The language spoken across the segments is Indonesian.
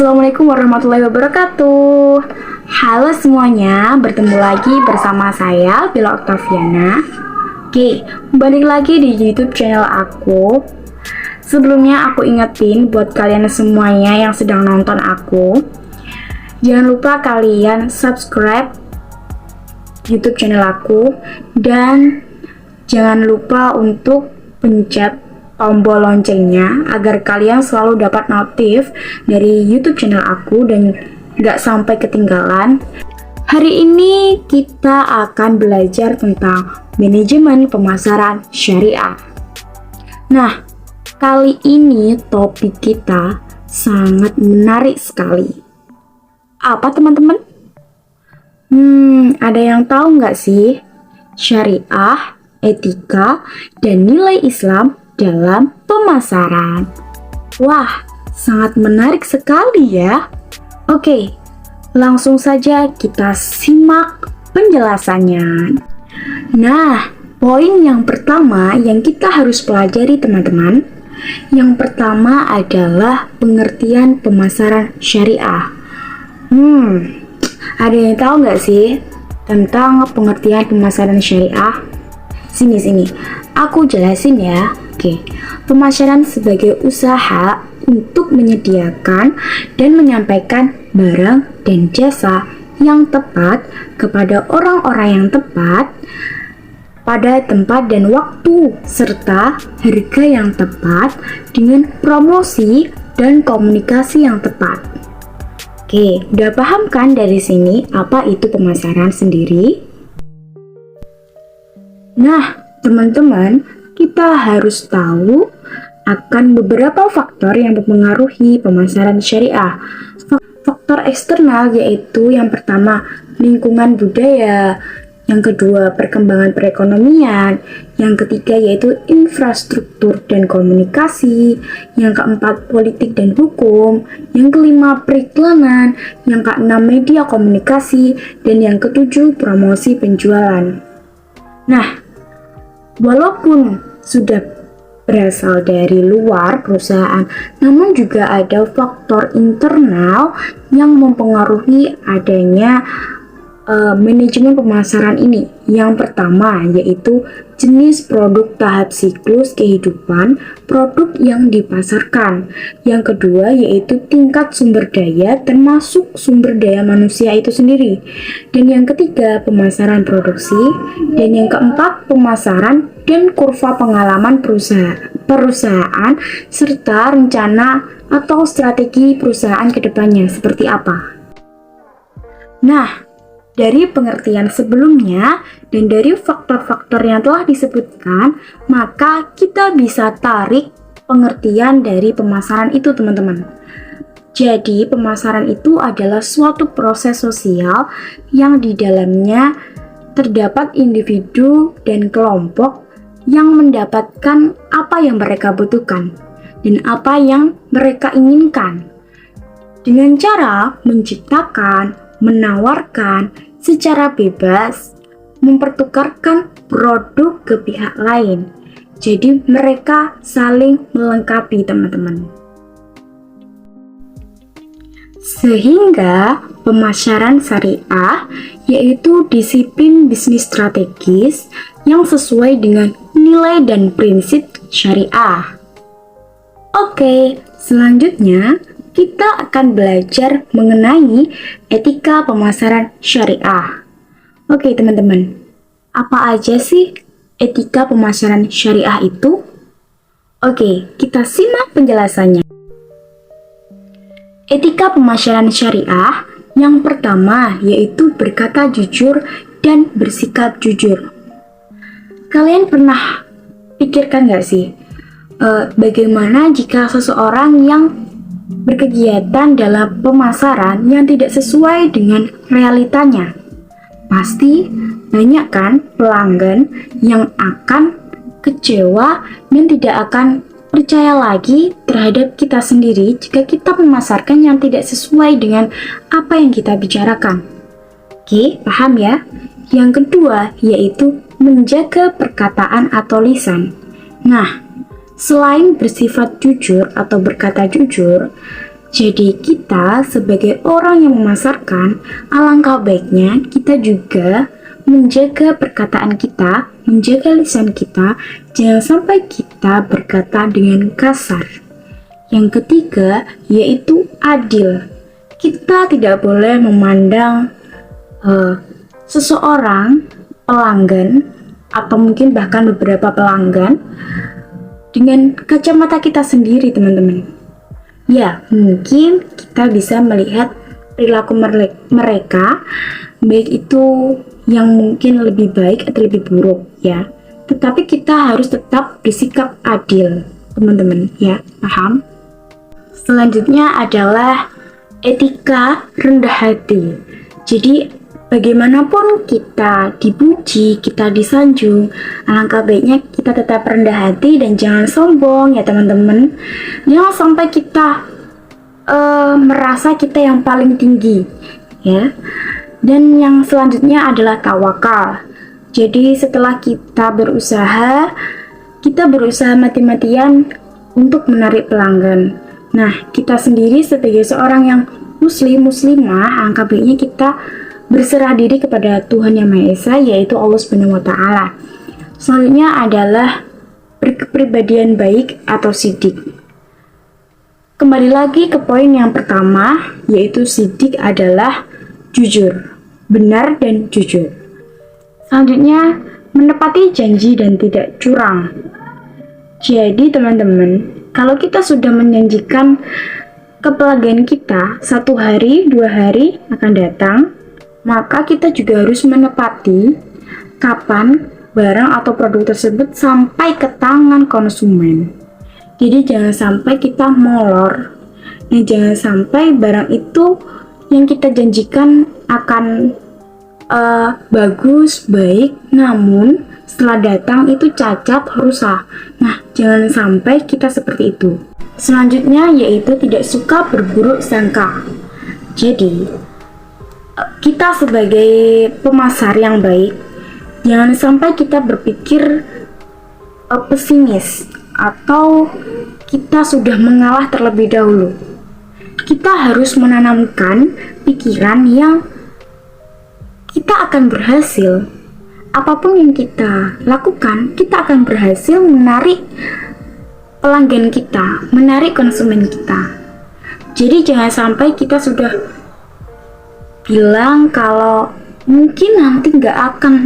Assalamualaikum warahmatullahi wabarakatuh. Halo semuanya, bertemu lagi bersama saya Bila Oktaviana. Oke, balik lagi di YouTube channel aku. Sebelumnya aku ingetin buat kalian semuanya yang sedang nonton aku, jangan lupa kalian subscribe YouTube channel aku dan jangan lupa untuk pencet tombol loncengnya agar kalian selalu dapat notif dari YouTube channel aku dan gak sampai ketinggalan. Hari ini kita akan belajar tentang manajemen pemasaran syariah. Nah, kali ini topik kita sangat menarik sekali. Apa teman-teman? Ada yang tahu nggak sih? Syariah, etika, dan nilai Islam dalam pemasaran. Wah, sangat menarik sekali ya. Oke, langsung saja kita simak penjelasannya. Nah, poin yang pertama yang kita harus pelajari teman-teman, yang pertama adalah pengertian pemasaran syariah. Ada yang tahu nggak sih tentang pengertian pemasaran syariah? Sini, aku jelasin ya. Oke, pemasaran sebagai usaha untuk menyediakan dan menyampaikan barang dan jasa yang tepat kepada orang-orang yang tepat pada tempat dan waktu, serta harga yang tepat dengan promosi dan komunikasi yang tepat. Oke, udah paham kan dari sini apa itu pemasaran sendiri? Nah, teman-teman, kita harus tahu akan beberapa faktor yang mempengaruhi pemasaran syariah. Faktor eksternal yaitu yang pertama lingkungan budaya, yang kedua perkembangan perekonomian, yang ketiga yaitu infrastruktur dan komunikasi, yang keempat politik dan hukum, yang kelima periklanan, yang keenam media komunikasi, dan yang ketujuh promosi penjualan. Nah, walaupun sudah berasal dari luar perusahaan, namun juga ada faktor internal yang mempengaruhi adanya manajemen pemasaran ini. Yang pertama yaitu jenis produk tahap siklus kehidupan produk yang dipasarkan. Yang kedua yaitu tingkat sumber daya termasuk sumber daya manusia itu sendiri. Dan yang ketiga pemasaran produksi. Dan yang keempat pemasaran dan kurva pengalaman perusahaan serta rencana atau strategi perusahaan ke depannya seperti apa. Nah, dari pengertian sebelumnya dan dari faktor-faktor yang telah disebutkan, maka kita bisa tarik pengertian dari pemasaran itu, teman-teman. Jadi, pemasaran itu adalah suatu proses sosial yang di dalamnya terdapat individu dan kelompok yang mendapatkan apa yang mereka butuhkan dan apa yang mereka inginkan dengan cara menciptakan, menawarkan secara bebas, mempertukarkan produk ke pihak lain. Jadi mereka saling melengkapi, teman-teman. Sehingga pemasaran syariah yaitu disiplin bisnis strategis yang sesuai dengan nilai dan prinsip syariah. Oke, selanjutnya kita akan belajar mengenai etika pemasaran syariah. Oke teman-teman, apa aja sih etika pemasaran syariah itu? Oke, kita simak penjelasannya. Etika pemasaran syariah yang pertama yaitu berkata jujur dan bersikap jujur. Kalian pernah pikirkan gak sih bagaimana jika seseorang yang berkegiatan dalam pemasaran yang tidak sesuai dengan realitanya? Pasti banyak kan pelanggan yang akan kecewa dan tidak akan percaya lagi terhadap kita sendiri jika kita memasarkan yang tidak sesuai dengan apa yang kita bicarakan. Oke, paham ya? Yang kedua yaitu menjaga perkataan atau lisan. Nah, selain bersifat jujur atau berkata jujur, Jadi kita sebagai orang yang memasarkan, alangkah baiknya kita juga menjaga perkataan kita, menjaga lisan kita, jangan sampai kita berkata dengan kasar. Yang ketiga yaitu adil. Kita tidak boleh memandang seseorang, pelanggan, atau mungkin bahkan beberapa pelanggan dengan kacamata kita sendiri, teman-teman. Ya, mungkin kita bisa melihat perilaku mereka, baik itu yang mungkin lebih baik atau lebih buruk ya. Tetapi kita harus tetap bersikap adil, teman-teman ya, paham? Selanjutnya adalah etika rendah hati. Jadi bagaimanapun kita dipuji, kita disanjung, alangkah baiknya kita tetap rendah hati dan jangan sombong ya teman-teman. Jangan sampai kita merasa kita yang paling tinggi ya. Dan yang selanjutnya adalah tawakal. Jadi setelah kita berusaha mati-matian untuk menarik pelanggan. Nah, kita sendiri sebagai seorang yang muslimah, alangkah baiknya kita berserah diri kepada Tuhan Yang Maha Esa, yaitu Allah Subhanahu wa Ta'ala. Selanjutnya adalah berkepribadian baik atau sidik. Kembali lagi ke poin yang pertama, yaitu sidik adalah jujur, benar dan jujur. Selanjutnya, menepati janji dan tidak curang. Jadi teman-teman, kalau kita sudah menjanjikan ke pelanggan kita 1 hari, 2 hari akan datang, maka kita juga harus menepati kapan barang atau produk tersebut sampai ke tangan konsumen. Jadi jangan sampai kita molor, dan jangan sampai barang itu yang kita janjikan akan bagus, baik, namun setelah datang itu cacat, rusak. Nah, jangan sampai kita seperti itu. Selanjutnya yaitu tidak suka berburuk sangka. Jadi kita sebagai pemasar yang baik, jangan sampai kita berpikir pesimis atau kita sudah mengalah terlebih dahulu. Kita harus menanamkan pikiran yang kita akan berhasil. Apapun yang kita lakukan, kita akan berhasil menarik pelanggan kita, menarik konsumen kita. Jadi jangan sampai kita sudah bilang kalau mungkin nanti nggak akan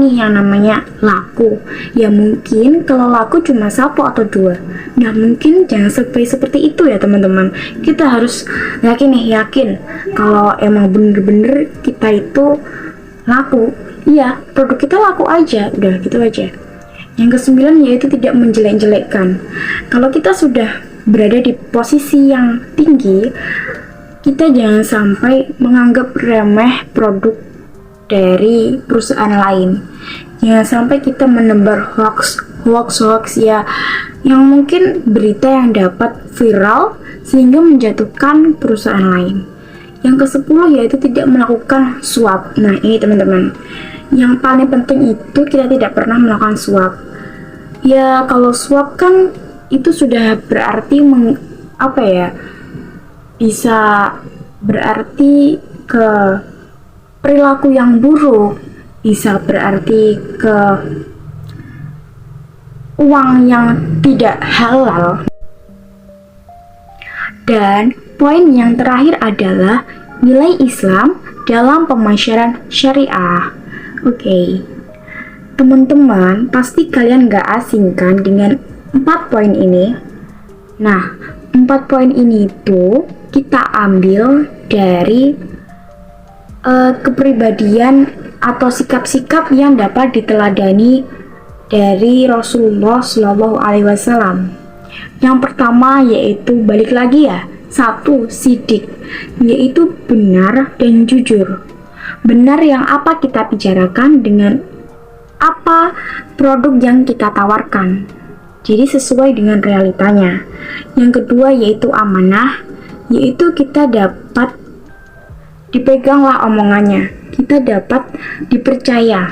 nih yang namanya laku. Ya mungkin kalau laku cuma 1 atau 2. Nah mungkin jangan sampai seperti itu ya teman-teman. Kita harus yakin kalau emang bener-bener kita itu laku. Iya, produk kita laku aja, udah gitu aja. Yang ke-9 yaitu tidak menjelek-jelekkan. Kalau kita sudah berada di posisi yang tinggi, kita jangan sampai menganggap remeh produk dari perusahaan lain. Jangan sampai kita menebar hoax ya, yang mungkin berita yang dapat viral sehingga menjatuhkan perusahaan lain. Yang ke-10 yaitu tidak melakukan suap. Nah ini teman-teman, yang paling penting itu kita tidak pernah melakukan suap. Ya kalau suap kan itu sudah berarti bisa berarti ke perilaku yang buruk, bisa berarti ke uang yang tidak halal. Dan poin yang terakhir adalah nilai Islam dalam pemasaran syariah. Oke, teman-teman pasti kalian gak asing kan dengan 4 poin ini. Nah, 4 poin ini tuh kita ambil dari kepribadian atau sikap-sikap yang dapat diteladani dari Rasulullah Shallallahu Alaihi Wasallam. Yang pertama yaitu balik lagi ya, 1. Sidik, yaitu benar dan jujur. Benar yang apa kita bicarakan dengan apa produk yang kita tawarkan. Jadi sesuai dengan realitanya. Yang kedua yaitu amanah, yaitu kita dapat dipeganglah omongannya, kita dapat dipercaya.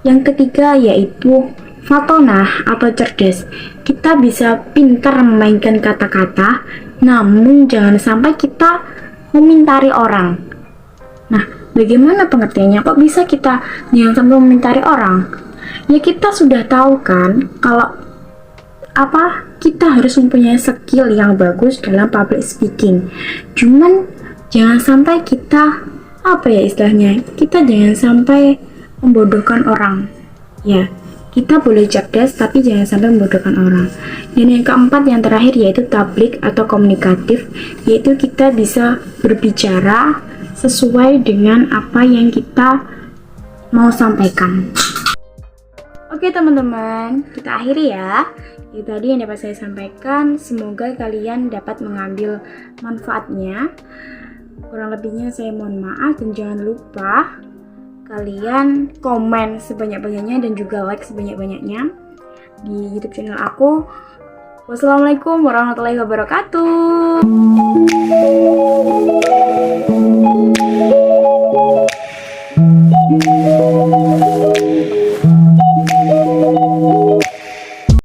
Yang ketiga yaitu fatonah atau cerdas, kita bisa pintar memainkan kata-kata namun jangan sampai kita memintari orang. Nah, bagaimana pengertiannya? Kok bisa kita jangan sampai memintari orang? Ya kita sudah tahu kan kalau kita harus mempunyai skill yang bagus dalam public speaking. Cuman jangan sampai kita istilahnya, kita jangan sampai membodohkan orang. Ya, kita boleh cerdas tapi jangan sampai membodohkan orang. Dan yang keempat, yang terakhir, yaitu public atau komunikatif, yaitu kita bisa berbicara sesuai dengan apa yang kita mau sampaikan. Oke teman-teman, kita akhiri ya. Itu tadi yang dapat saya sampaikan. Semoga kalian dapat mengambil manfaatnya. Kurang lebihnya saya mohon maaf, dan jangan lupa kalian komen sebanyak-banyaknya dan juga like sebanyak-banyaknya di YouTube channel aku. Wassalamualaikum warahmatullahi wabarakatuh.